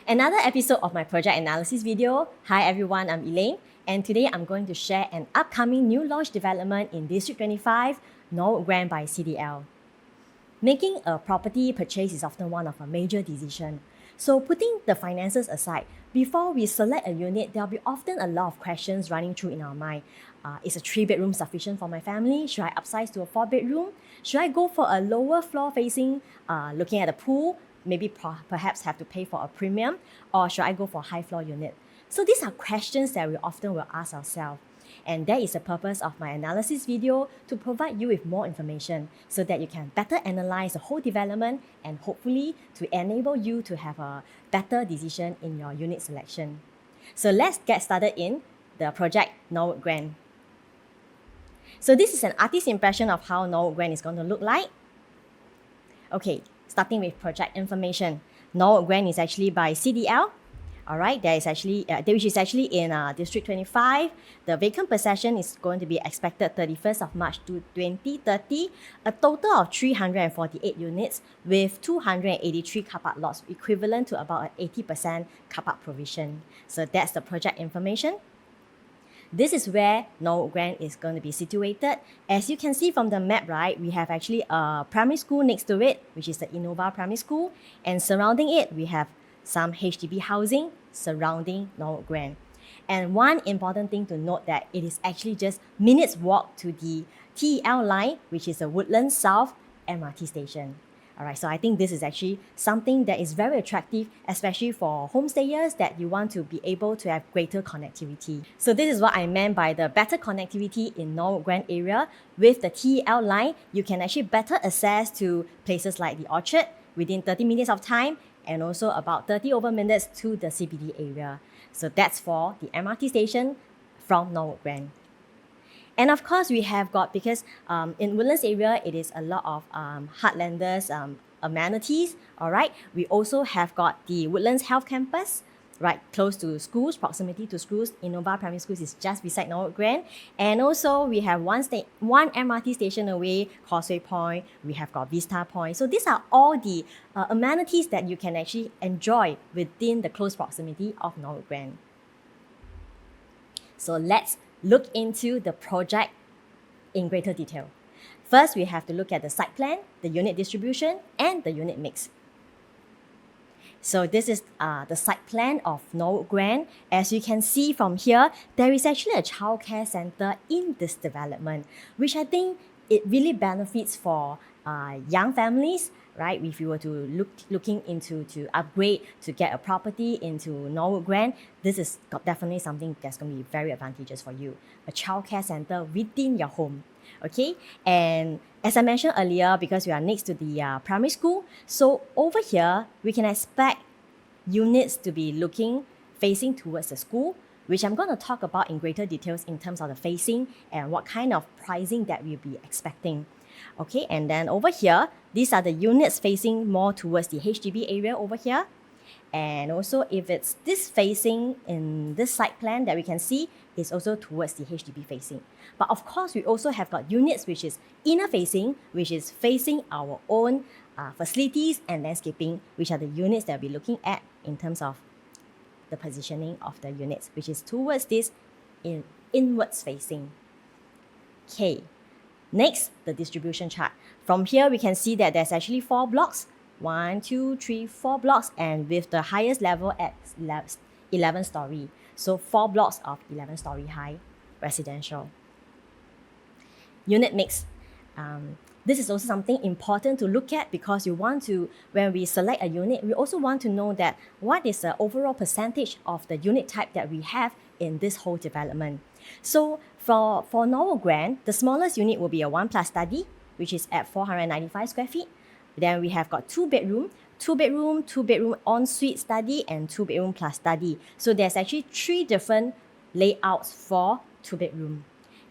Another episode of my project analysis video. Hi everyone, I'm Elaine, and today I'm going to share an upcoming new launch development in District 25, Norwood Grand by CDL. Making a property purchase is often one of a major decision. So putting the finances aside, before we select a unit, there'll be often a lot of questions running through in our mind. Is a 3-bedroom sufficient for my family? Should I upsize to a 4-bedroom? Should I go for a lower floor facing, looking at the pool? Maybe perhaps have to pay for a premium, or should I go for a high floor unit? So these are questions that we often will ask ourselves. And that is the purpose of my analysis video, to provide you with more information so that you can better analyze the whole development and hopefully to enable you to have a better decision in your unit selection. So let's get started in the project Norwood Grand. So this is an artist's impression of how Norwood Grand is going to look like. Okay, starting with project information. Norwood Grand is actually by CDL. All right, there is actually, which is actually in District 25. The vacant possession is going to be expected 31st of March to 2030. A total of 348 units with 283 car park lots, equivalent to about an 80% car park provision. So that's the project information. This is where Norwood Grand is going to be situated. As you can see from the map, right, we have actually a primary school next to it, which is the Innova Primary School. And surrounding it, we have some HDB housing surrounding Norwood Grand. And one important thing to note that it is actually just minutes walk to the TEL line, which is the Woodlands South MRT station. Alright, so I think this is actually something that is very attractive, especially for homestayers that you want to be able to have greater connectivity. So this is what I meant by the better connectivity in Norwood Grand area. With the TEL line, you can actually better access to places like the Orchard within 30 minutes of time, and also about 30 over minutes to the CBD area. So that's for the MRT station from Norwood Grand. And of course, we have got, because in Woodlands area, it is a lot of Heartlanders amenities, all right? We also have got the Woodlands Health Campus, right, close to schools, proximity to schools. Innova Primary Schools is just beside Norwood Grand. And also, we have one MRT station away, Causeway Point. We have got Vista Point. So these are all the amenities that you can actually enjoy within the close proximity of Norwood Grand. So let's look into the project in greater detail. First, we have to look at the site plan, the unit distribution, and the unit mix. So this is the site plan of Norwood Grand. As you can see from here, there is actually a childcare center in this development, which I think it really benefits for young families, right? If you were to looking into to upgrade to get a property into Norwood Grand, this is definitely something that's going to be very advantageous for you. A childcare center within your home. Okay, and as I mentioned earlier, because we are next to the primary school, so over here we can expect units to be facing towards the school, which I'm going to talk about in greater details in terms of the facing and what kind of pricing that we'll be expecting. Okay, and then over here, these are the units facing more towards the HDB area over here. And also, if it's this facing in this site plan that we can see, is also towards the HDB facing. But of course, we also have got units which is inner facing, which is facing our own facilities and landscaping, which are the units that we'll be looking at in terms of the positioning of the units, which is towards this inwards facing. Okay, next, the distribution chart. From here, we can see that there's actually 4 blocks. 1, 2, 3, 4 blocks, and with the highest level at 11 story. So 4 blocks of 11 story high residential. Unit mix. This is also something important to look at, because you want to, when we select a unit, we also want to know that what is the overall percentage of the unit type that we have in this whole development. So for Norwood Grand, the smallest unit will be a 1+ study, which is at 495 square feet. Then we have got 2-bedroom, 2-bedroom ensuite study, and 2-bedroom plus study. So there's actually 3 different layouts for 2-bedroom.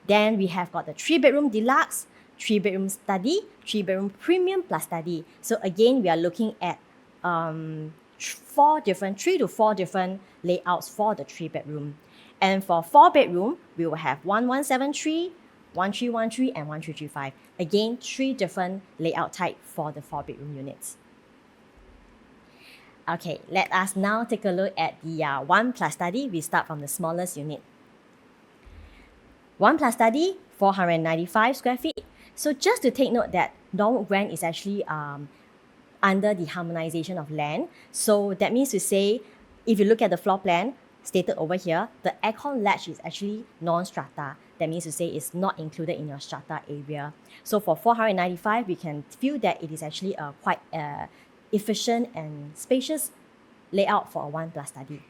Then we have got the 3-bedroom deluxe, 3-bedroom study, 3-bedroom premium plus study. So again, we are looking at 3 to 4 different layouts for the 3-bedroom. And for 4-bedroom, we will have 1173, 1313, and 1335. Again, 3 different layout type for the 4-bedroom units. Okay, let us now take a look at the 1 plus study. We start from the smallest unit. 1 plus study, 495 square feet. So just to take note that Norwood Grand is actually under the harmonization of land. So that means to say, if you look at the floor plan stated over here, the aircon latch is actually non-strata. That means to say it's not included in your strata area. So for 495, we can feel that it is actually a quite efficient and spacious layout for a 1 plus study.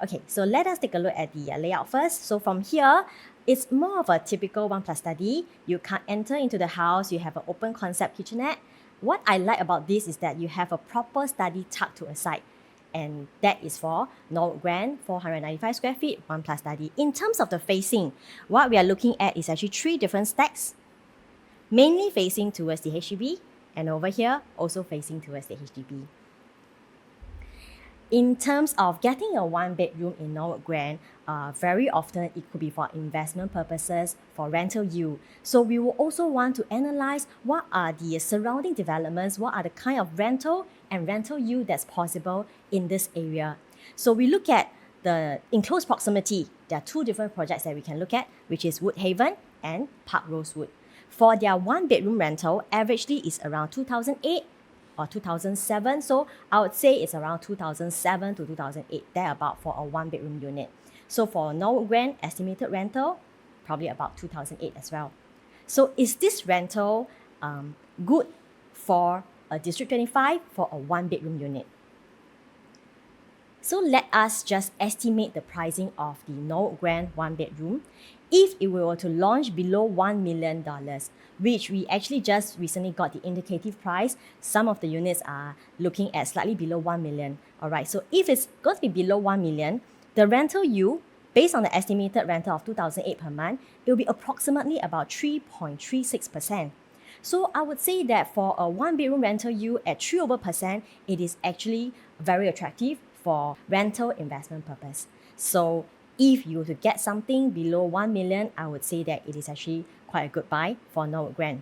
Okay, so let us take a look at the layout first. So from here, it's more of a typical 1 plus study. You can enter into the house, you have an open concept kitchenette. What I like about this is that you have a proper study tucked to a side. And that is for Norwood Grand, 495 square feet, 1 plus study. In terms of the facing, what we are looking at is actually 3 different stacks, mainly facing towards the HDB, and over here, also facing towards the HDB. In terms of getting a 1 bedroom in Norwood Grand, very often it could be for investment purposes, for rental yield. So we will also want to analyze what are the surrounding developments, what are the kind of rental and rental yield that's possible in this area. So we look at the in close proximity. There are 2 different projects that we can look at, which is Woodhaven and Park Rosewood. For their 1 bedroom rental, averagely is around 2008 or 2007. So I would say it's around 2007 to 2008, thereabout for a 1 bedroom unit. So for Norwood Grand, estimated rental, probably about 2008 as well. So is this rental good for a District 25 for a 1 bedroom unit? So let us just estimate the pricing of the Norwood Grand 1 bedroom. If it were to launch below $1 million, which we actually just recently got the indicative price, some of the units are looking at slightly below 1 million. All right, so if it's going to be below 1 million, the rental yield, based on the estimated rental of 2008 per month, it will be approximately about 3.36%. So I would say that for a 1 bedroom rental yield at 3%, it is actually very attractive for rental investment purpose. So if you were to get something below 1 million, I would say that it is actually quite a good buy for Norwood Grand.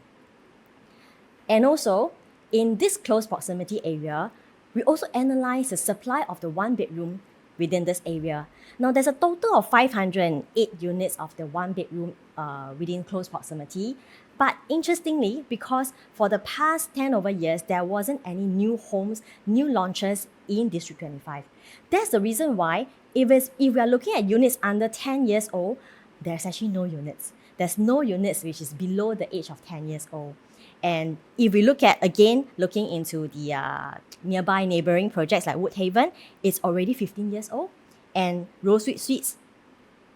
And also, in this close proximity area, we also analyze the supply of the 1 bedroom within this area. Now, there's a total of 508 units of the 1 bedroom within close proximity. But interestingly, because for the past 10 over years, there wasn't any new homes, new launches in District 25. That's the reason why if we are looking at units under 10 years old, there's actually no units. There's no units which is below the age of 10 years old. And if we look at, again, looking into the nearby neighboring projects like Woodhaven, it's already 15 years old. And Rosewood Suites,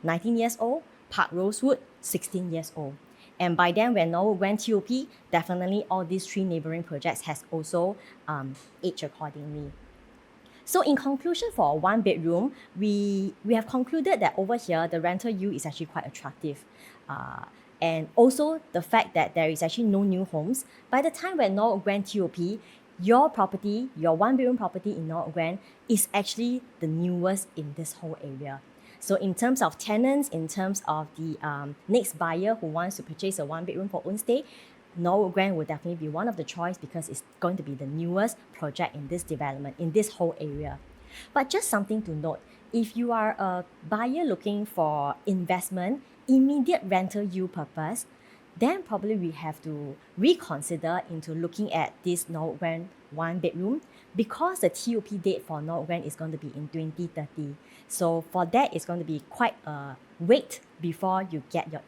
19 years old. Park Rosewood, 16 years old. And by then, when Norwood went TOP, definitely all these 3 neighboring projects has also aged accordingly. So in conclusion, for a 1 bedroom, we have concluded that over here, the rental yield is actually quite attractive. And also the fact that there is actually no new homes. By the time when Norwood Grand TOP, your property, your 1 bedroom property in Norwood Grand is actually the newest in this whole area. So in terms of tenants, in terms of the next buyer who wants to purchase a 1 bedroom for own stay, Norwood Grand will definitely be one of the choice because it's going to be the newest project in this development, in this whole area. But just something to note, if you are a buyer looking for investment, immediate rental yield purpose, then probably we have to reconsider into looking at this Norwood Grand 1 bedroom because the TOP date for Norwood Grand is going to be in 2030. So for that, it's going to be quite a wait before you get your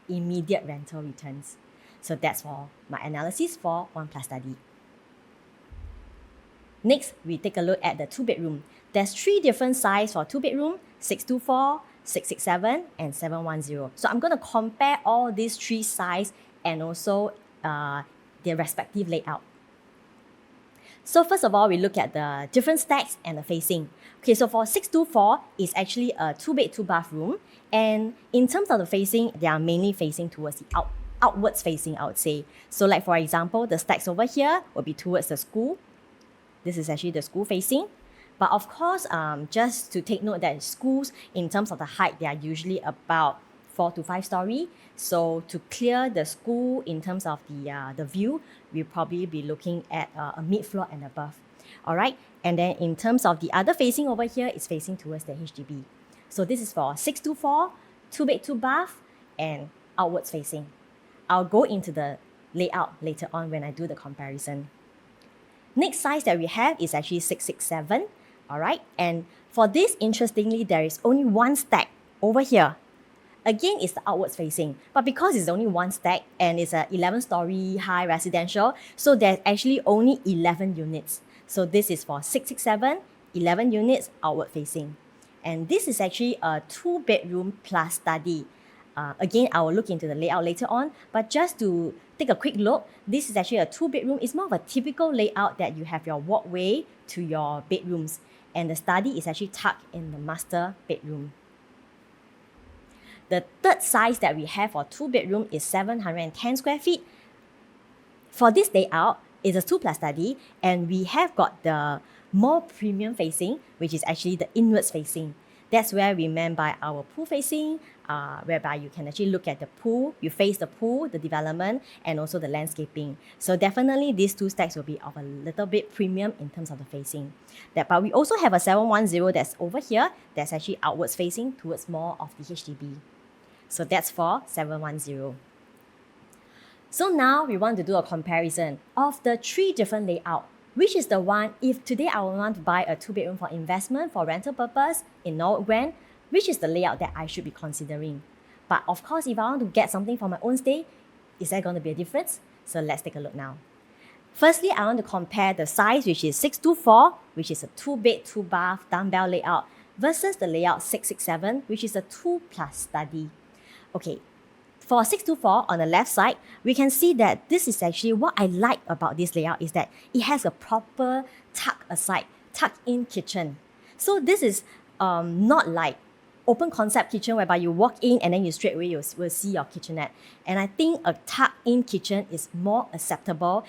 immediate rental returns. So that's for my analysis for 1 plus study. Next, we take a look at the 2 bedroom. There's 3 different sizes for 2 bedroom, 624, 667, and 710. So I'm going to compare all these 3 sizes and also their respective layout. So first of all, we look at the different stacks and the facing. Okay, so for 624, it's actually a 2-bed, 2-bathroom. And in terms of the facing, they are mainly facing towards the outwards facing, I would say. So like for example, the stacks over here will be towards the school. This is actually the school facing. But of course, just to take note that schools, in terms of the height, they are usually about 4 to 5 story. So to clear the school in terms of the view, we'll probably be looking at a mid-floor and above. All right. And then in terms of the other facing over here, it's facing towards the HDB. So this is for 624, 2 bed, 2 bath, and outwards facing. I'll go into the layout later on when I do the comparison. Next size that we have is actually 667. All right. And for this, interestingly, there is only one stack over here. Again, it's the outwards facing, but because it's only one stack and it's a 11-story high residential, so there's actually only 11 units. So this is for 667, 11 units outward facing. And this is actually a 2-bedroom plus study. Again, I will look into the layout later on, but just to take a quick look, this is actually a 2-bedroom. It's more of a typical layout that you have your walkway to your bedrooms. And the study is actually tucked in the master bedroom. The third size that we have for 2-bedroom is 710 square feet. For this layout, it's a 2+ study, and we have got the more premium facing, which is actually the inwards facing. That's where we meant by our pool facing, whereby you can actually look at the pool, you face the pool, the development, and also the landscaping. So definitely these two stacks will be of a little bit premium in terms of the facing. But we also have a 710 that's over here, that's actually outwards facing towards more of the HDB. So that's for 710. So now we want to do a comparison of the 3 different layouts. Which is the one, if today I want to buy a 2-bedroom for investment, for rental purpose in Norwood Grand, which is the layout that I should be considering? But of course, if I want to get something for my own stay, is there going to be a difference? So let's take a look now. Firstly, I want to compare the size, which is 624, which is a 2-bed, 2-bath dumbbell layout, versus the layout 667, which is a 2+ study. Okay, for 624 on the left side, we can see that this is actually what I like about this layout is that it has a proper tuck-in kitchen. So this is not like open concept kitchen whereby you walk in and then you straight away will see your kitchenette. And I think a tuck-in kitchen is more acceptable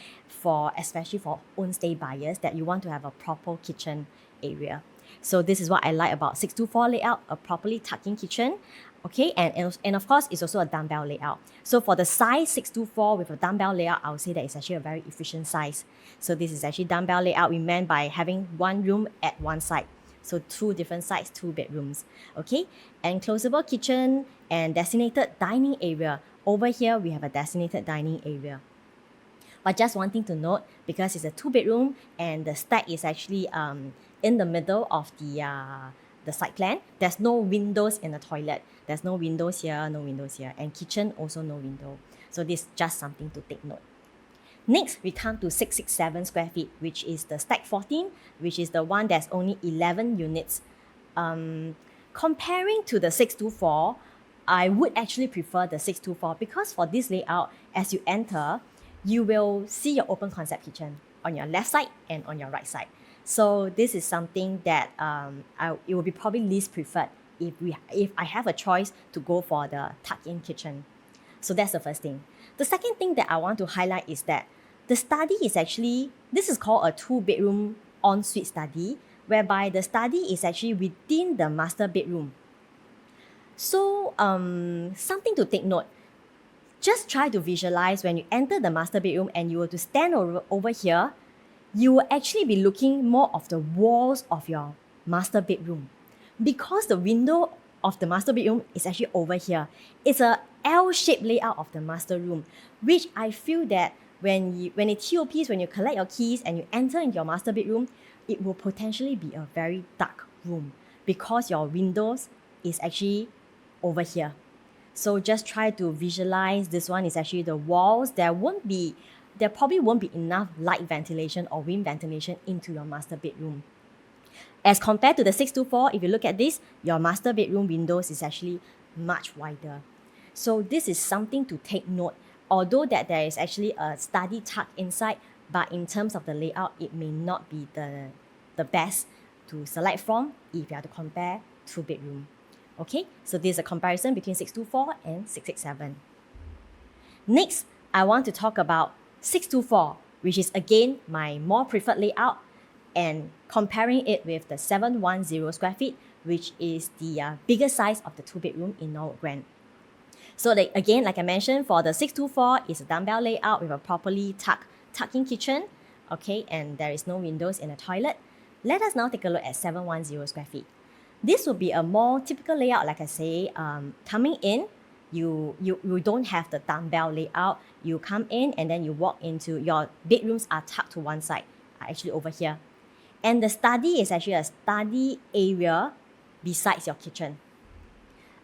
especially for own stay buyers that you want to have a proper kitchen area. So this is what I like about 624 layout, a properly tucked-in kitchen. Okay, and of course, it's also a dumbbell layout. So for the size 624 with a dumbbell layout, I would say that it's actually a very efficient size. So this is actually dumbbell layout we meant by having one room at one side. So 2 different sides, 2 bedrooms. Okay, and closable kitchen and designated dining area. Over here, we have a designated dining area. But just one thing to note, because it's a 2-bedroom and the stack is actually in the middle of the site plan, there's no windows in the toilet. There's no windows here, no windows here. And kitchen, also no window. So this is just something to take note. Next, we come to 667 square feet, which is the stack 14, which is the one that's only 11 units. Comparing to the 624, I would actually prefer the 624 because for this layout, as you enter, you will see your open concept kitchen on your left side and on your right side. So this is something that it will be probably least preferred if I have a choice to go for the tuck-in kitchen. So that's the first thing. The second thing that I want to highlight is that the study is actually, this is called a 2-bedroom ensuite study, whereby the study is actually within the master bedroom. So something to take note. Just try to visualize when you enter the master bedroom and you were to stand over here, you will actually be looking more of the walls of your master bedroom. Because the window of the master bedroom is actually over here. It's a L-shaped layout of the master room, which I feel that when it TOPs, when you collect your keys and you enter into your master bedroom, it will potentially be a very dark room because your windows is actually over here. So just try to visualize this one is actually the walls. There probably won't be enough light ventilation or wind ventilation into your master bedroom. As compared to the 624, if you look at this, your master bedroom windows is actually much wider. So this is something to take note. Although that there is actually a study tuck inside, but in terms of the layout, it may not be the best to select from if you have to compare 2-bedroom. Okay, so this is a comparison between 624 and 667. Next, I want to talk about 624, which is again my more preferred layout, and comparing it with the 710 square feet, which is the bigger size of the 2-bedroom in Norwood Grand. So again, like I mentioned, for the 624, it's a dumbbell layout with a properly tucked-in kitchen. okay, and there is no windows in the toilet. Let us now take a look at 710 square feet. This would be a more typical layout, like I say, coming in, you don't have the dumbbell layout. You come in and then you walk into your bedrooms are tucked to one side, are actually over here. And the study is actually a study area besides your kitchen.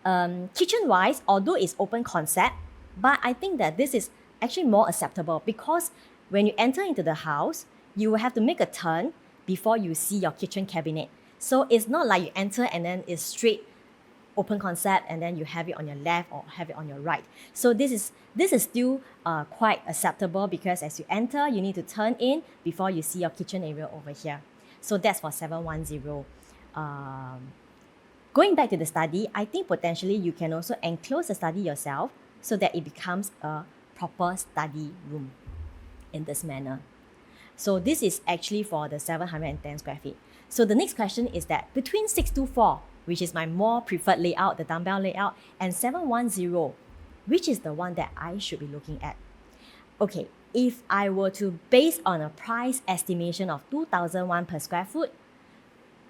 Kitchen-wise, although it's open concept, but I think that this is actually more acceptable because when you enter into the house, you will have to make a turn before you see your kitchen cabinet. So it's not like you enter and then it's straight open concept and then you have it on your left or have it on your right. So this is still quite acceptable because as you enter, you need to turn in before you see your kitchen area over here. So that's for 710. Going back to the study, I think potentially you can also enclose the study yourself so that it becomes a proper study room in this manner. So this is actually for the 710 square feet. So the next question is that between 624, which is my more preferred layout, the dumbbell layout, and 710, which is the one that I should be looking at? Okay, if I were to base on a price estimation of 2,001 per square foot,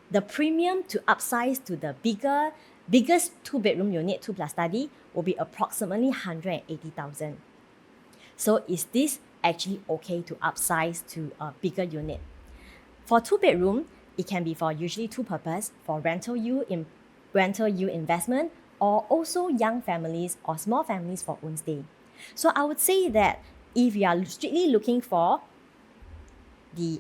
the premium to upsize to the biggest 2-bedroom unit, 2 plus study, will be approximately 180,000. So is this actually okay to upsize to a bigger unit? For 2-bedroom, it can be for usually 2 purpose, for rental yield investment, or also young families or small families for own stay. So I would say that if you are strictly looking for the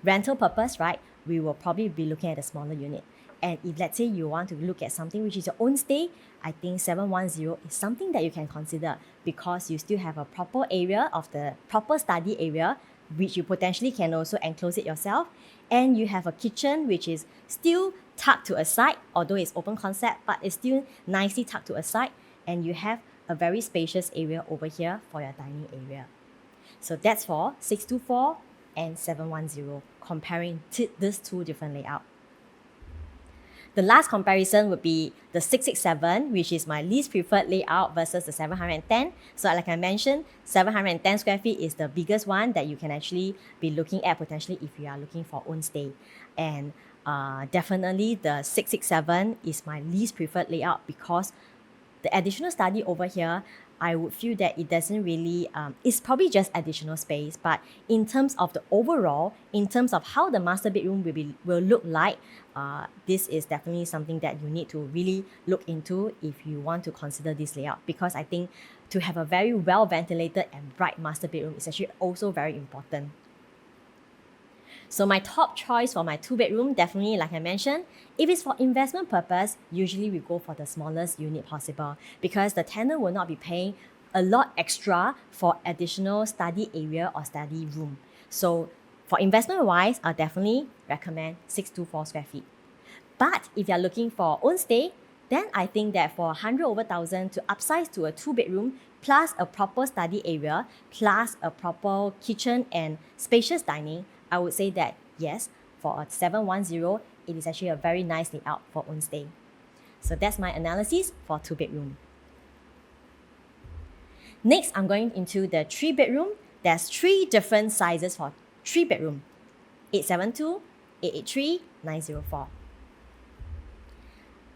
rental purpose, right, we will probably be looking at a smaller unit. And if let's say you want to look at something which is your own stay, I think 710 is something that you can consider because you still have a proper area of the proper study area, which you potentially can also enclose it yourself. And you have a kitchen which is still tucked to a side, although it's open concept, but it's still nicely tucked to a side. And you have a very spacious area over here for your dining area. So that's for 624 and 710, comparing these two different layouts. The last comparison would be the 667, which is my least preferred layout versus the 710. So like I mentioned, 710 square feet is the biggest one that you can actually be looking at potentially if you are looking for own stay. And definitely the 667 is my least preferred layout because the additional study over here, I would feel that it doesn't really, it's probably just additional space, but in terms of the overall, in terms of how the master bedroom will look like, this is definitely something that you need to really look into if you want to consider this layout, because I think to have a very well ventilated and bright master bedroom is actually also very important. So my top choice for my 2-bedroom, definitely like I mentioned, if it's for investment purpose, usually we go for the smallest unit possible because the tenant will not be paying a lot extra for additional study area or study room. So for investment wise, I'll definitely recommend 624 square feet. But if you're looking for own stay, then I think that for 100 over 1,000 to upsize to a 2-bedroom plus a proper study area plus a proper kitchen and spacious dining, I would say that yes, for a 710, it is actually a very nice layout for own stay. So that's my analysis for 2-bedroom. Next, I'm going into the 3-bedroom. There's 3 different sizes for 3-bedroom: 872, 883, 904.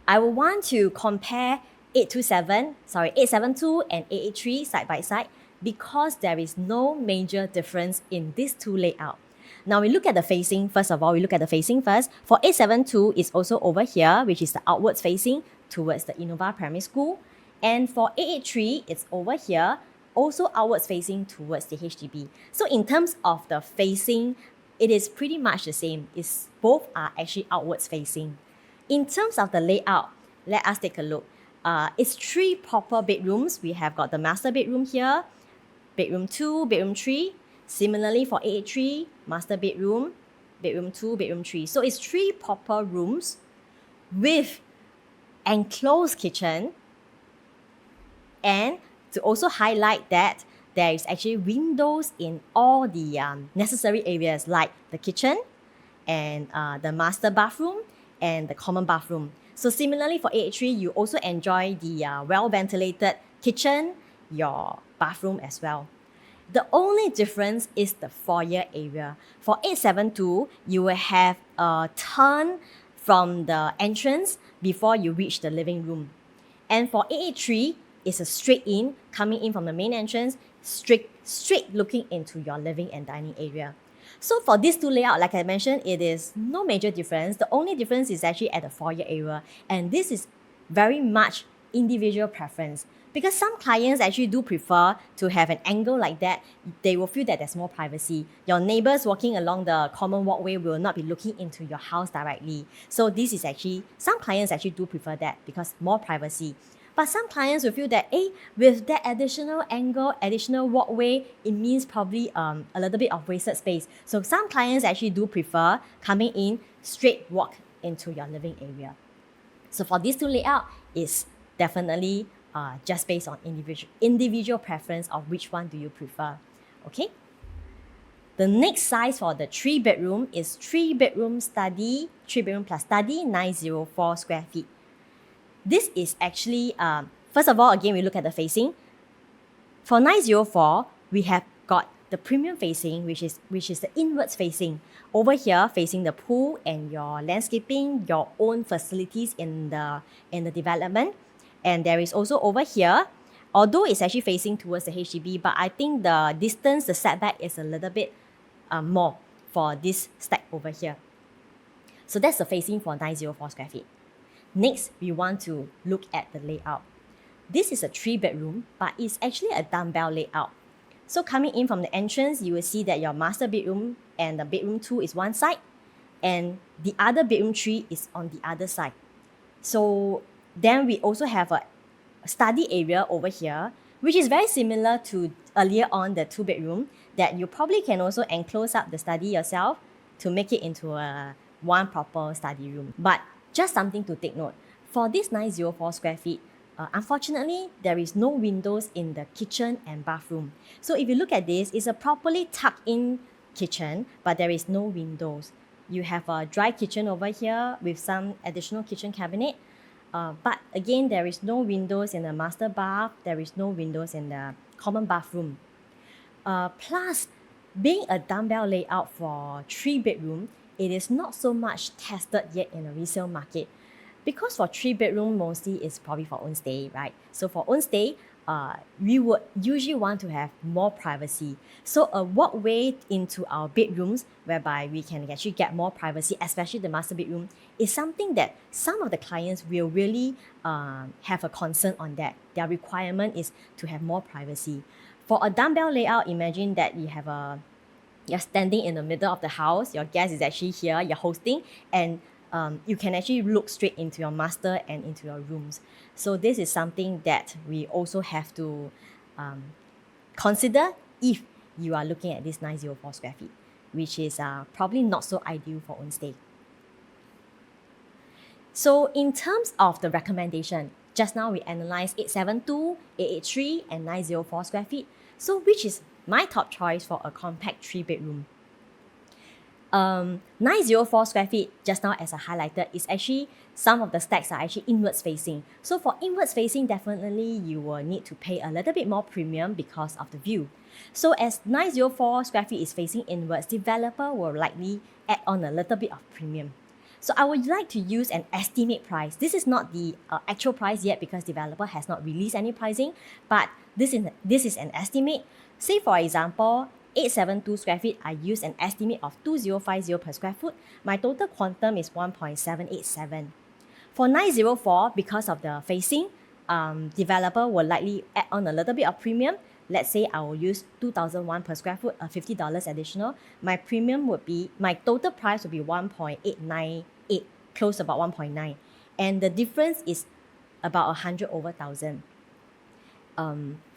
I will want to compare 872 and 883 side by side because there is no major difference in these 2 layouts. Now we look at the facing. First of all, we look at the facing first. For 872, it's also over here, which is the outwards facing towards the Innova Primary School. And for 883, it's over here, also outwards facing towards the HDB. So in terms of the facing, it is pretty much the same. Both are actually outwards facing. In terms of the layout, let us take a look. It's 3 proper bedrooms. We have got the master bedroom here, bedroom 2, bedroom 3. Similarly for 883, master bedroom, bedroom 2, bedroom 3. So it's 3 proper rooms with enclosed kitchen. And to also highlight that there is actually windows in all the necessary areas like the kitchen and the master bathroom and the common bathroom. So similarly for 883, you also enjoy the well-ventilated kitchen, your bathroom as well. The only difference is the foyer area. For 872, you will have a turn from the entrance before you reach the living room. And for 883, it's a straight in, coming in from the main entrance, straight looking into your living and dining area. So for these two layouts, like I mentioned, it is no major difference. The only difference is actually at the foyer area. And this is very much individual preference. Because some clients actually do prefer to have an angle like that. They will feel that there's more privacy. Your neighbors walking along the common walkway will not be looking into your house directly. So this is actually, some clients actually do prefer that because more privacy. But some clients will feel that, with that additional angle, additional walkway, it means probably a little bit of wasted space. So some clients actually do prefer coming in straight walk into your living area. So for these two layout, it's definitely just based on individual preference of which one do you prefer. Okay. The next size for the 3-bedroom is 3-bedroom plus study, 904 square feet. This is actually, first of all, again, we look at the facing. For 904, we have got the premium facing, which is the inwards facing. Over here, facing the pool and your landscaping, your own facilities in the development. And there is also over here, although it's actually facing towards the HDB, but I think the distance, the setback is a little bit more for this stack over here. So that's the facing for 904 square feet. Next, we want to look at the layout. This is a 3-bedroom, but it's actually a dumbbell layout. So coming in from the entrance, you will see that your master bedroom and the bedroom 2 is one side, and the other bedroom 3 is on the other side. So then we also have a study area over here, which is very similar to earlier on the 2-bedroom, that you probably can also enclose up the study yourself to make it into a one proper study room. But just something to take note. For this 904 square feet, unfortunately, there is no windows in the kitchen and bathroom. So if you look at this, it's a properly tucked-in kitchen, but there is no windows. You have a dry kitchen over here with some additional kitchen cabinet. But again, there is no windows in the master bath. There is no windows in the common bathroom. Plus, being a dumbbell layout for 3-bedroom, it is not so much tested yet in the resale market. Because for 3-bedroom, mostly it's probably for own stay, right? So for own stay, we would usually want to have more privacy. So a walkway into our bedrooms, whereby we can actually get more privacy, especially the master bedroom, is something that some of the clients will really have a concern on that. Their requirement is to have more privacy. For a dumbbell layout, imagine that you're standing in the middle of the house, your guest is actually here, you're hosting, and you can actually look straight into your master and into your rooms. So this is something that we also have to consider if you are looking at this 904 square feet, which is probably not so ideal for own stay. So in terms of the recommendation, just now we analyzed 872, 883, and 904 square feet. So which is my top choice for a compact 3-bedroom? 904 square feet, just now as I highlighted, is actually some of the stacks are actually inwards facing. So for inwards facing, definitely you will need to pay a little bit more premium because of the view. So as 904 square feet is facing inwards, developer will likely add on a little bit of premium. So I would like to use an estimate price. This is not the actual price yet because developer has not released any pricing, but this is an estimate. Say for example, 872 square feet, I use an estimate of 2050 per square foot. My total quantum is 1.787. For 904, because of the facing, developer will likely add on a little bit of premium. Let's say I will use 2001 per square foot, $50 additional. My total price will be 1.898, close to about 1.9. And the difference is about 100 over 1,000.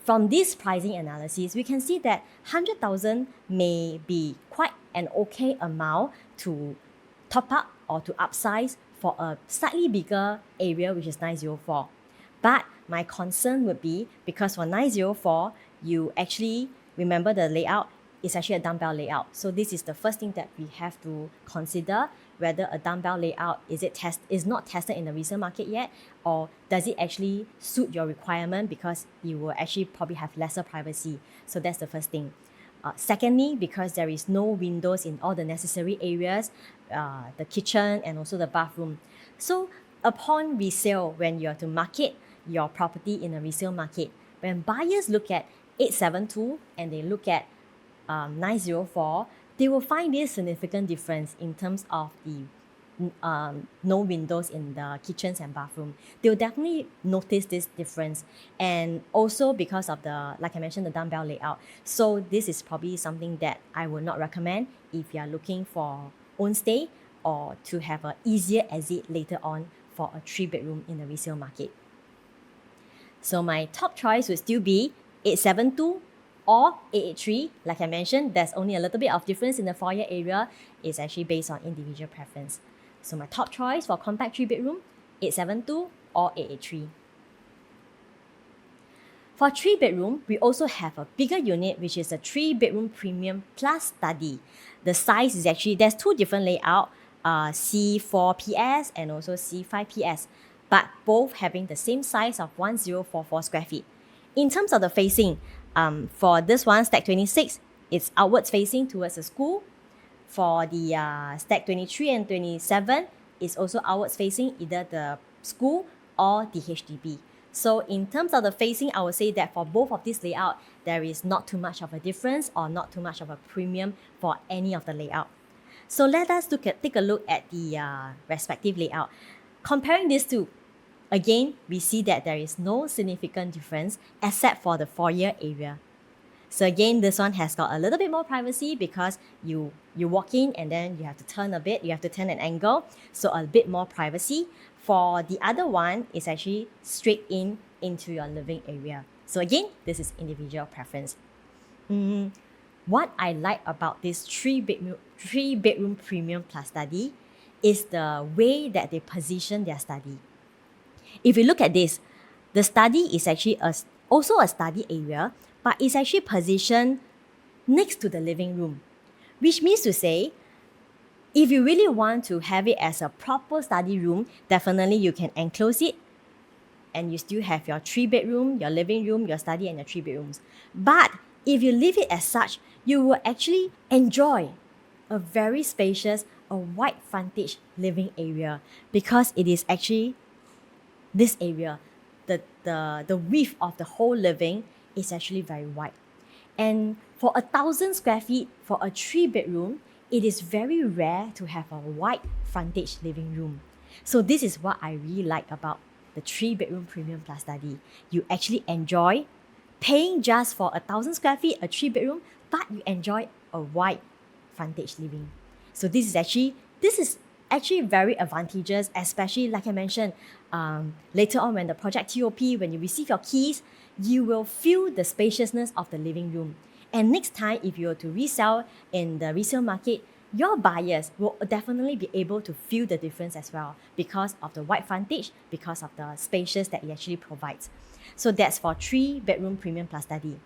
From this pricing analysis, we can see that 100,000 may be quite an okay amount to top up or to upsize for a slightly bigger area, which is 904. But my concern would be, because for 904, you actually remember the layout is actually a dumbbell layout. So this is the first thing that we have to consider whether a dumbbell layout is not tested in the resale market yet, or does it actually suit your requirement, because you will actually probably have lesser privacy. So that's the first thing. Secondly, because there is no windows in all the necessary areas, the kitchen and also the bathroom. So upon resale, when you are to market your property in a resale market, when buyers look at 872 and they look at 904, they will find this significant difference in terms of the no windows in the kitchens and bathroom. They'll definitely notice this difference. And also because of the, like I mentioned, the dumbbell layout. So this is probably something that I would not recommend if you are looking for own stay or to have an easier exit later on for a 3-bedroom in the resale market. So my top choice would still be 872 or 883. Like I mentioned, there's only a little bit of difference in the foyer area. It's actually based on individual preference. So my top choice for compact 3-bedroom, 872 or 883. For 3-bedroom, we also have a bigger unit, which is a 3-bedroom premium plus study. The size is actually, there's two different layouts, C4PS and also C5PS, but both having the same size of 1044 square feet. In terms of the facing, for this one, Stack 26, it's outwards facing towards the school. For the Stack 23 and 27, it's also outwards facing either the school or the HDB. So in terms of the facing, I would say that for both of these layout, there is not too much of a difference or not too much of a premium for any of the layout. So let us take a look at the respective layout. Comparing these two, again, we see that there is no significant difference except for the foyer area. So again, this one has got a little bit more privacy because you walk in and then you have to turn a bit, you have to turn an angle, so a bit more privacy. For the other one, it's actually straight into your living area. So again, this is individual preference. What I like about this 3-bedroom premium plus study is the way that they position their study. If you look at this, the study is actually also a study area, but it's actually positioned next to the living room, which means to say, if you really want to have it as a proper study room, definitely you can enclose it and you still have your 3-bedroom, your living room, your study, and your 3 bedrooms. But if you leave it as such, you will actually enjoy a very spacious, a wide frontage living area, because it is actually this area, the width of the whole living is actually very wide. And for 1,000 square feet for a 3-bedroom, it is very rare to have a wide frontage living room. So this is what I really like about the 3-bedroom premium plus study. You actually enjoy paying just for 1,000 square feet, a 3-bedroom, but you enjoy a wide frontage living. So this is actually very advantageous, especially like I mentioned, later on when the project TOP, when you receive your keys, you will feel the spaciousness of the living room. And next time, if you were to resell in the resale market, your buyers will definitely be able to feel the difference as well because of the wide frontage, because of the spacious that it actually provides. So that's for 3-bedroom premium plus study.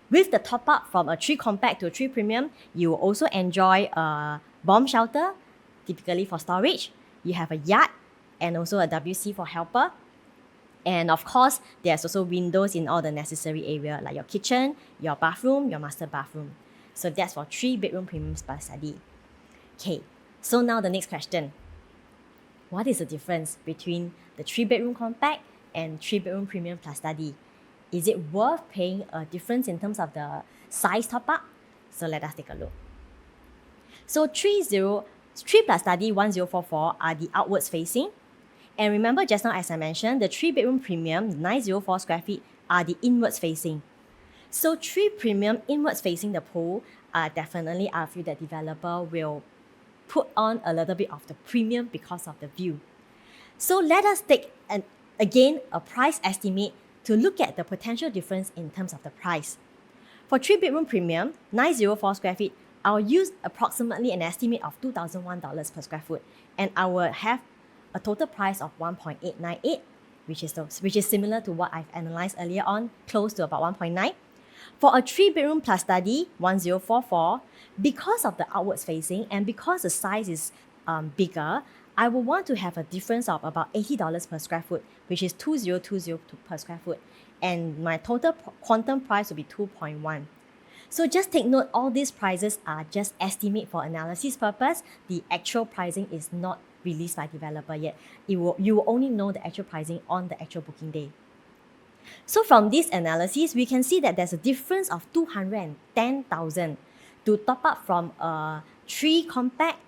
With the top up from a 3 compact to a 3 premium, you will also enjoy a bomb shelter, typically for storage. You have a yard and also a WC for helper. And of course, there's also windows in all the necessary area like your kitchen, your bathroom, your master bathroom. So that's for 3-bedroom premium plus study. Okay, so now the next question. What is the difference between the 3-bedroom compact and 3-bedroom premium plus study? Is it worth paying a difference in terms of the size top up? So let us take a look. So 3 plus study 1044 are the outwards facing. And remember just now, as I mentioned, the 3-bedroom premium 904 square feet are the inwards facing. So 3 premium inwards facing the pool, definitely I feel that developer will put on a little bit of the premium because of the view. So let us take again a price estimate to look at the potential difference in terms of the price. For 3-bedroom premium 904 square feet, I'll use approximately an estimate of $2,001 per square foot, and I will have a total price of 1.898, which is similar to what I've analyzed earlier on, close to about 1.9. For a 3-bedroom plus study 1044, because of the outwards facing and because the size is bigger, I will want to have a difference of about $80 per square foot, which is 2020 per square foot. And my total quantum price will be 2.1. So just take note, all these prices are just estimate for analysis purpose. The actual pricing is not released by developer yet. You will only know the actual pricing on the actual booking day. So from this analysis, we can see that there's a difference of 210,000 to top up from a 3 compact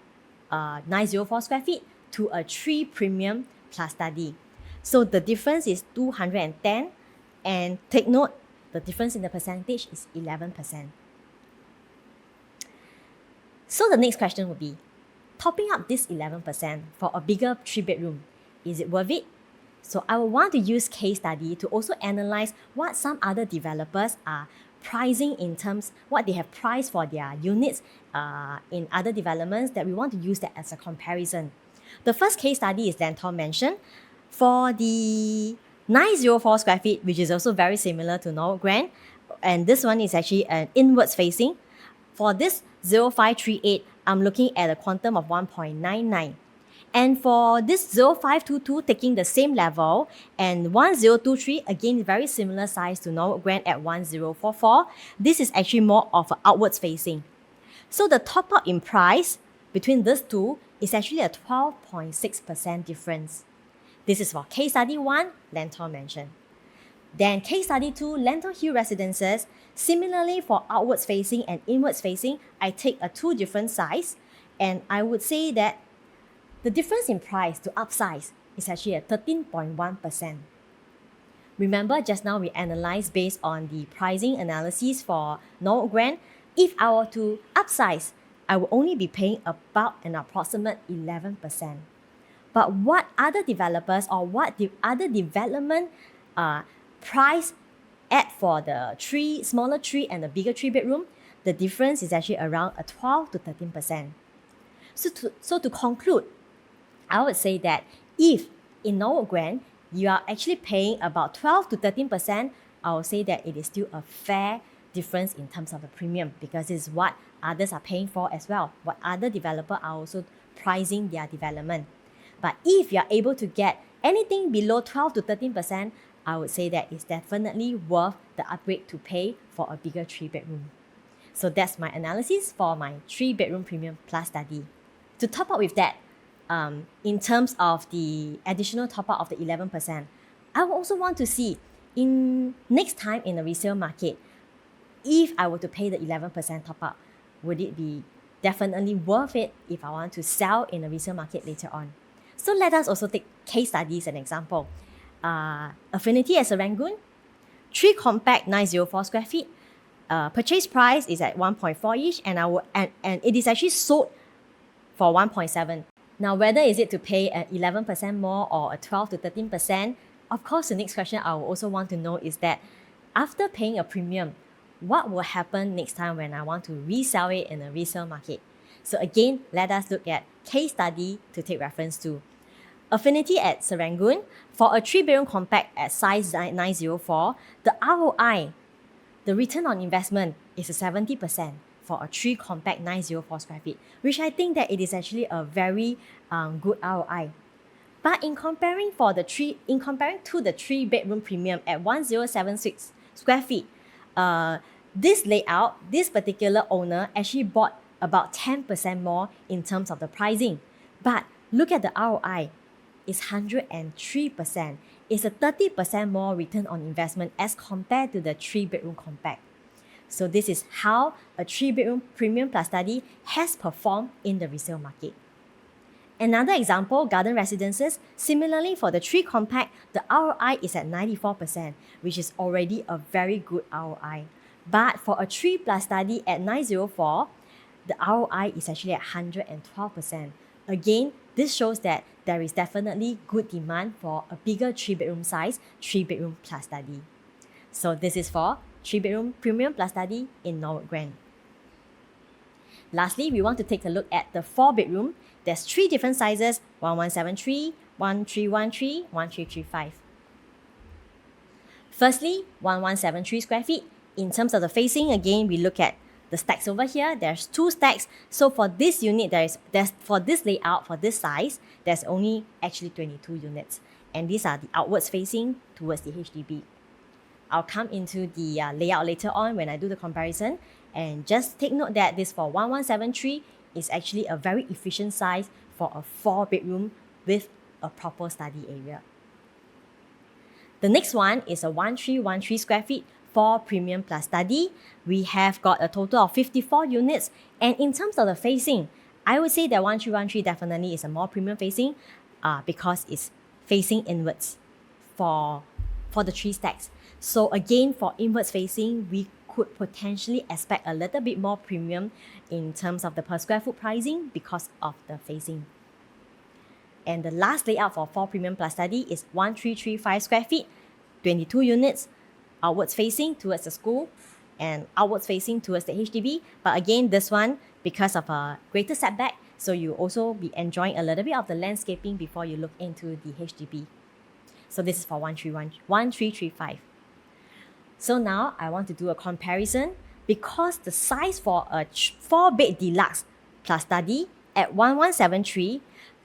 904 square feet to a 3 premium plus study. So the difference is 210, and take note, the difference in the percentage is 11%. So the next question would be, topping up this 11% for a bigger 3-bedroom, is it worth it? So I will want to use case study to also analyze what some other developers are pricing in terms, what they have priced for their units in other developments, that we want to use that as a comparison. The first case study is Lentor Mansion. For the 904 square feet, which is also very similar to Norwood Grand, and this one is actually an inwards facing. For this 0538, I'm looking at a quantum of 1.99. And for this 0522, taking the same level, and 1023, again very similar size to Norwood Grand at 1044, this is actually more of an outwards facing. So the top up in price between these two is actually a 12.6% difference. This is for case study 1, Lentor Mansion. Then case study 2, Lentor Hill Residences. Similarly for outwards facing and inwards facing, I take a 2 different size, and I would say that the difference in price to upsize is actually a 13.1%. Remember, just now we analyzed based on the pricing analysis for Norwood Grand. If I were to upsize, I will only be paying about an approximate 11%. But what other developers or what the other development price at for the smaller 3 and the bigger 3-bedroom, the difference is actually around a 12 to 13%. So to conclude, I would say that if in Norwood Grand, you are actually paying about 12 to 13%, I would say that it is still a fair difference in terms of the premium, because it's what others are paying for as well, what other developers are also pricing their development. But if you are able to get anything below 12 to 13%, I would say that it's definitely worth the upgrade to pay for a bigger 3-bedroom. So that's my analysis for my 3-bedroom premium plus study. To top up with that, in terms of the additional top up of the 11%, I would also want to see in next time in the resale market, if I were to pay the 11% top up, would it be definitely worth it if I want to sell in the resale market later on? So let us also take case studies as an example. Affinity at Serangoon, 3 compact 904 square feet. Purchase price is at 1.4-ish, and it is actually sold for 1.7. Now, whether is it to pay an 11% more or a 12 to 13%, of course, the next question I will also want to know is that after paying a premium, what will happen next time when I want to resell it in a resale market? So again, let us look at case study to take reference to. Affinity at Serangoon, for a 3-bedroom compact at size 904, the ROI, the return on investment, is a 70% for a 3 compact 904 square feet, which I think that it is actually a very good ROI. But in comparing to the 3-bedroom premium at 1076 square feet, this layout, this particular owner actually bought about 10% more in terms of the pricing. But look at the ROI, it's 103%. It's a 30% more return on investment as compared to the 3-bedroom compact. So this is how a 3-bedroom premium plus study has performed in the resale market. Another example, Garden Residences. Similarly, for the 3 compact, the ROI is at 94%, which is already a very good ROI. But for a 3 plus study at 904, the ROI is actually at 112%. Again, this shows that there is definitely good demand for a bigger 3-bedroom size, 3-bedroom plus study. So this is for 3-bedroom premium plus study in Norwood Grand. Lastly, we want to take a look at the 4-bedroom. There's 3 different sizes, 1173, 1313, 1335. Firstly, 1173 square feet. In terms of the facing, again, we look at the stacks over here, there's 2 stacks. So for this unit, for this layout, for this size, there's only actually 22 units. And these are the outwards facing towards the HDB. I'll come into the layout later on when I do the comparison. And just take note that this for 1173 is actually a very efficient size for a 4-bedroom with a proper study area. The next one is a 1313 square feet for premium plus study. We have got a total of 54 units. And in terms of the facing, I would say that 1313 definitely is a more premium facing because it's facing inwards for the 3 stacks. So again, for inwards facing, we could potentially expect a little bit more premium in terms of the per square foot pricing because of the facing. And the last layout for 4 premium plus study is 1335 square feet, 22 units, outwards facing towards the school and outwards facing towards the HDB. But again, this one, because of a greater setback, so you also be enjoying a little bit of the landscaping before you look into the HDB. So this is for 1335. So now I want to do a comparison because the size for a 4-bed deluxe plus study at 1173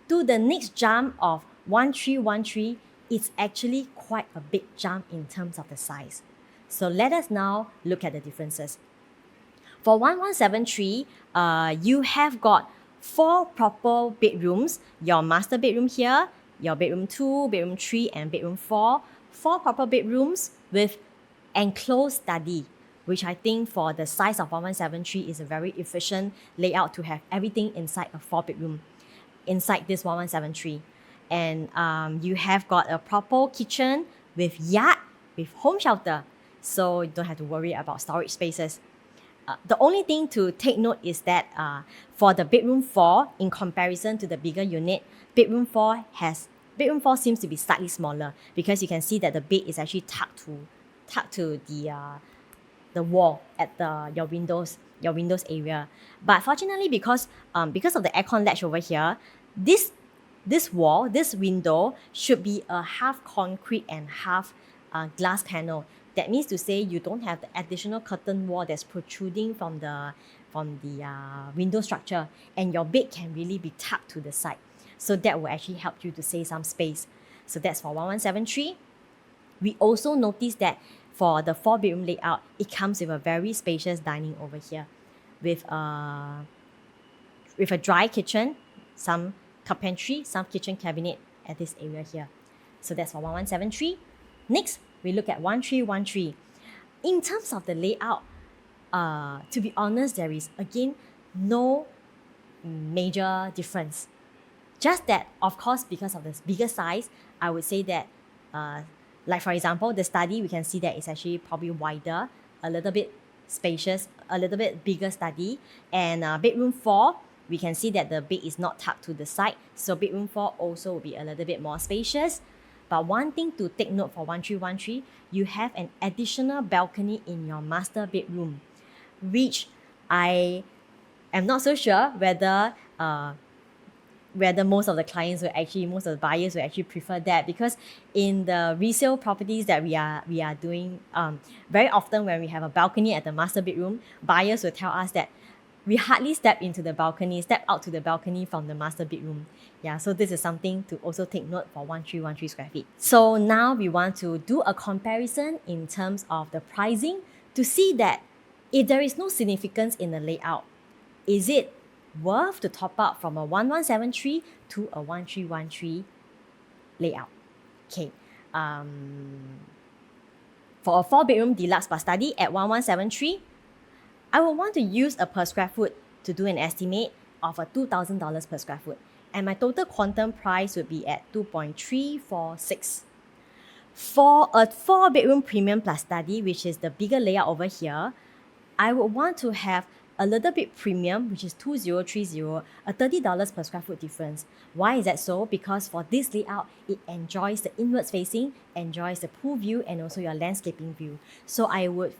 to the next jump of 1313 is actually quite a big jump in terms of the size. So let us now look at the differences. For 1173, you have got 4 proper bedrooms, your master bedroom here, your bedroom 2, bedroom 3, and bedroom 4. 4 proper bedrooms with enclosed study, which I think for the size of 1173 is a very efficient layout to have everything inside a 4-bedroom, inside this 1173. And you have got a proper kitchen with yard, with home shelter, so you don't have to worry about storage spaces. The only thing to take note is that for the bedroom 4, in comparison to the bigger unit, bedroom 4 seems to be slightly smaller because you can see that the bed is actually tucked to the wall at your windows area. But fortunately, because of the aircon latch over here, this window should be a half concrete and half glass panel. That means to say you don't have the additional curtain wall that's protruding from the window structure, and your bed can really be tucked to the side. So that will actually help you to save some space. So that's for 1173. We also noticed that for the 4-bedroom layout, it comes with a very spacious dining over here with a dry kitchen, some carpentry, some kitchen cabinet at this area here. So that's for 1173. Next, we look at 1313. In terms of the layout, to be honest, there is again no major difference. Just that, of course, because of this bigger size, I would say that like for example, the study, we can see that it's actually probably wider, a little bit spacious, a little bit bigger study. And bedroom 4, we can see that the bed is not tucked to the side. So bedroom 4 also will be a little bit more spacious. But one thing to take note for 1313, you have an additional balcony in your master bedroom, which I am not so sure whether most of the buyers will actually prefer that, because in the resale properties that we are doing, very often when we have a balcony at the master bedroom, buyers will tell us that we hardly step out to the balcony from the master bedroom. Yeah, so this is something to also take note for 1313 square feet. So now we want to do a comparison in terms of the pricing to see that if there is no significance in the layout, is it worth to top up from a 1173 to a 1313 layout? Okay. For a 4-bedroom deluxe plus study at 1173, I will want to use a per square foot to do an estimate of a $2,000 per square foot. And my total quantum price would be at 2.346. For a 4-bedroom premium plus study, which is the bigger layout over here, I would want to have a little bit premium, which is 2030, a $30 per square foot difference. Why is that so? Because for this layout, it enjoys the inwards facing, enjoys the pool view, and also your landscaping view. So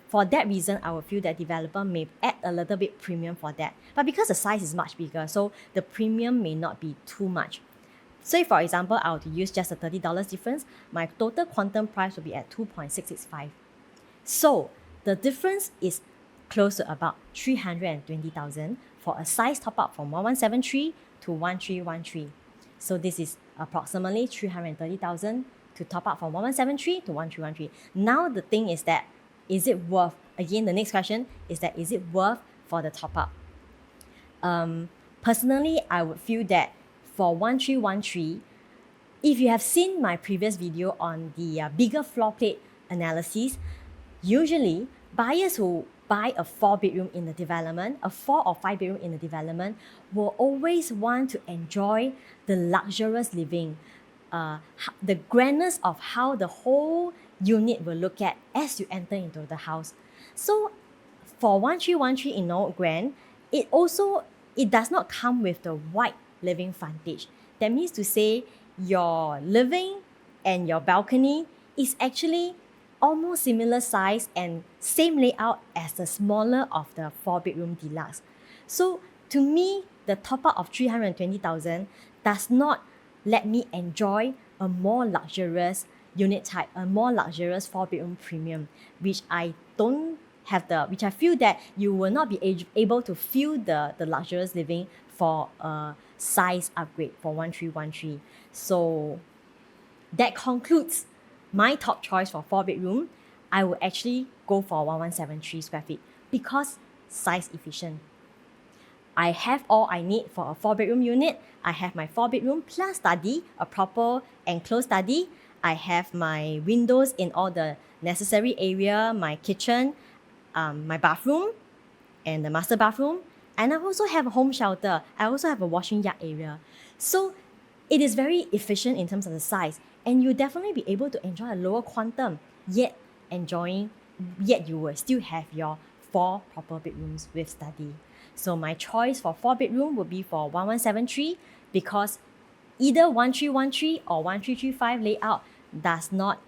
for that reason, I would feel that developer may add a little bit premium for that. But because the size is much bigger, so the premium may not be too much. So if, for example, I were to use just a $30 difference, my total quantum price would be at 2.665. So the difference is close to about 320,000 for a size top up from 1173 to 1313. So this is approximately 330,000 to top up from 1173 to 1313. Now the thing is that, is it worth, again the next question is that, is it worth for the top up? Personally, I would feel that for 1313, if you have seen my previous video on the bigger floor plate analysis, usually buyers who buy a 4-bedroom in the development, a 4 or 5 bedroom in the development, will always want to enjoy the luxurious living, the grandness of how the whole unit will look at as you enter into the house. So for 1313 in Norwood Grand, it does not come with the wide living frontage. That means to say your living and your balcony is actually almost similar size and same layout as the smaller of the 4-bedroom deluxe. So to me, the top up of 320,000 does not let me enjoy a more luxurious unit type, a more luxurious 4-bedroom premium, which I feel that you will not be able to feel the luxurious living for a size upgrade for 1313. So that concludes my top choice for 4-bedroom. I would actually go for 1173 square feet because size efficient. I have all I need for a 4-bedroom unit. I have my 4-bedroom plus study, a proper enclosed study. I have my windows in all the necessary area, my kitchen, my bathroom, and the master bathroom. And I also have a home shelter. I also have a washing yard area. So it is very efficient in terms of the size. And you'll definitely be able to enjoy a lower quantum, yet you will still have your 4 proper bedrooms with study. So my choice for 4-bedroom would be for 1173 because either 1313 or 1335 layout does not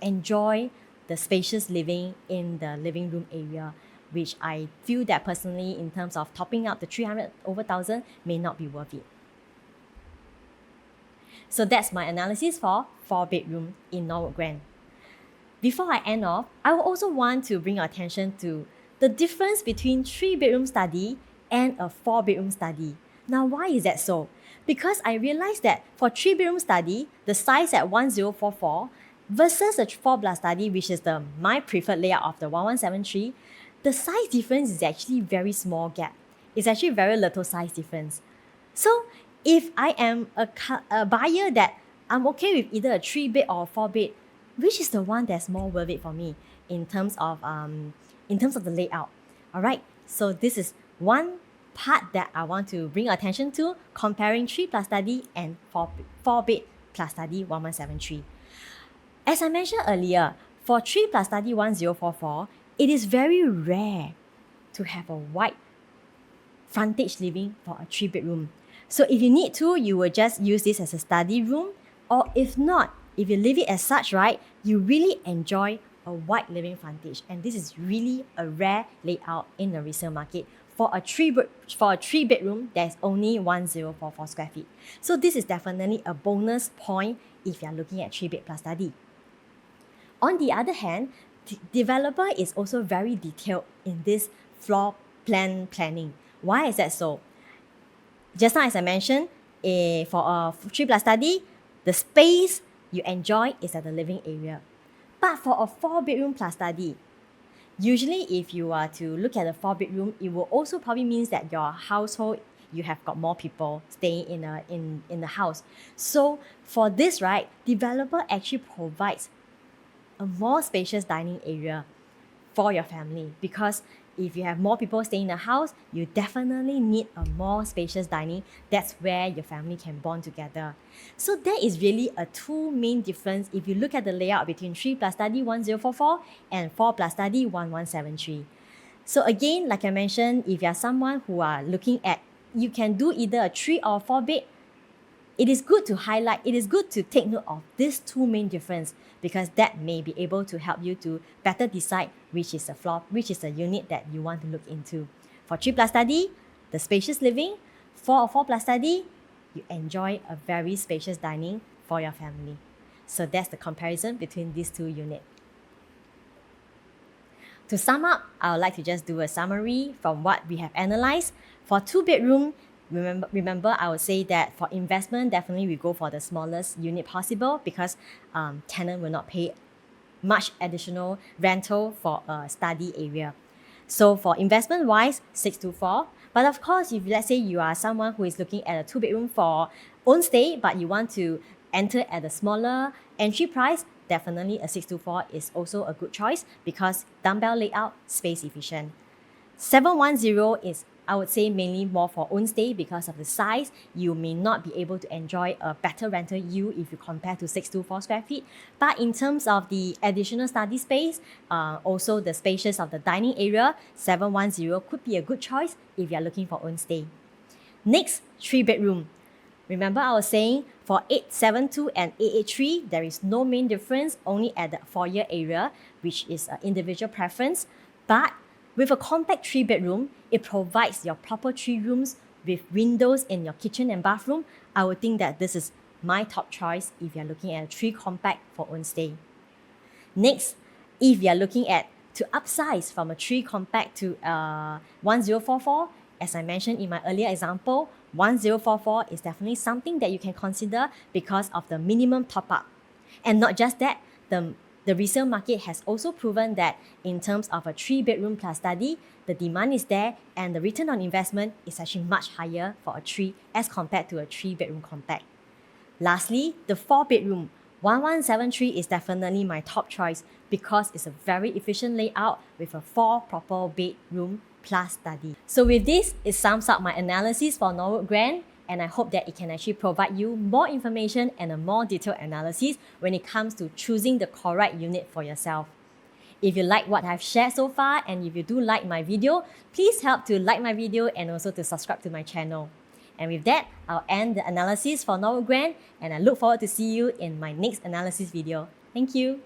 enjoy the spacious living in the living room area, which I feel that personally in terms of topping up the 300 over 1,000 may not be worth it. So that's my analysis for 4-bedroom in Norwood Grand. Before I end off, I will also want to bring your attention to the difference between 3-bedroom study and a 4-bedroom study. Now, why is that so? Because I realized that for 3-bedroom study, the size at 1044 versus the 4+ study, which is my preferred layout of the 1173, the size difference is actually very small gap. It's actually very little size difference. So if I am a buyer that I'm okay with either a 3-bed or a 4-bed, which is the one that's more worth it for me in terms of the layout? All right, so this is one part that I want to bring attention to, comparing 3+ study and 4-bed plus study 1173. As I mentioned earlier, for 3+ study 1044, it is very rare to have a wide frontage living for a 3-bedroom. So if you need to, you will just use this as a study room, or if not, if you leave it as such, right, you really enjoy a wide living frontage. And this is really a rare layout in the resale market. For a 3-bedroom, there's only 1044 square feet. So this is definitely a bonus point if you're looking at 3-bed plus study. On the other hand, the developer is also very detailed in this floor plan planning. Why is that so? Just now, as I mentioned, for a 3+ study, the space you enjoy is at the living area. But for a 4-bedroom plus study, usually if you are to look at a 4-bedroom, it will also probably means that your household, you have got more people staying in the house. So for this, right, developer actually provides a more spacious dining area for your family, because if you have more people staying in the house, you definitely need a more spacious dining. That's where your family can bond together. So there is really a 2 main difference if you look at the layout between 3+ study 1044 and 4+ study 1173. So again, like I mentioned, if you're someone who are looking at, you can do either a 3 or 4-bed, it is good to highlight, it is good to take note of these 2 main difference, because that may be able to help you to better decide which is a unit that you want to look into. For 3+ study, the spacious living. For a 4+ study, you enjoy a very spacious dining for your family. So that's the comparison between these 2 units. To sum up, I would like to just do a summary from what we have analyzed. For 2-bedroom, remember I would say that for investment, definitely we go for the smallest unit possible because tenant will not pay much additional rental for a study area. So for investment wise, 624. But of course, if let's say you are someone who is looking at a 2-bedroom for own stay, but you want to enter at a smaller entry price, definitely a 624 is also a good choice because dumbbell layout, space efficient. 710 is, I would say, mainly more for own stay because of the size. You may not be able to enjoy a better rental yield if you compare to 624 square feet. But in terms of the additional study space, also the spacious of the dining area, 710 could be a good choice if you are looking for own stay. Next, 3-bedroom. Remember I was saying for 872 and 883, there is no main difference, only at the foyer area, which is an individual preference. But with a compact 3-bedroom, it provides your proper 3 rooms with windows in your kitchen and bathroom. I would think that this is my top choice if you're looking at a 3 compact for own stay. Next, if you're looking at to upsize from a 3 compact to 1044, as I mentioned in my earlier example, 1044 is definitely something that you can consider because of the minimum top-up. And not just that, the resale market has also proven that in terms of a 3-bedroom plus study, the demand is there and the return on investment is actually much higher for a 3 as compared to a 3-bedroom compact. Lastly, the 4-bedroom, 1173 is definitely my top choice because it's a very efficient layout with a 4 proper bedroom plus study. So with this, it sums up my analysis for Norwood Grand, and I hope that it can actually provide you more information and a more detailed analysis when it comes to choosing the correct unit for yourself. If you like what I've shared so far, and if you do like my video, please help to like my video and also to subscribe to my channel. And with that, I'll end the analysis for Norwood Grand, and I look forward to see you in my next analysis video. Thank you.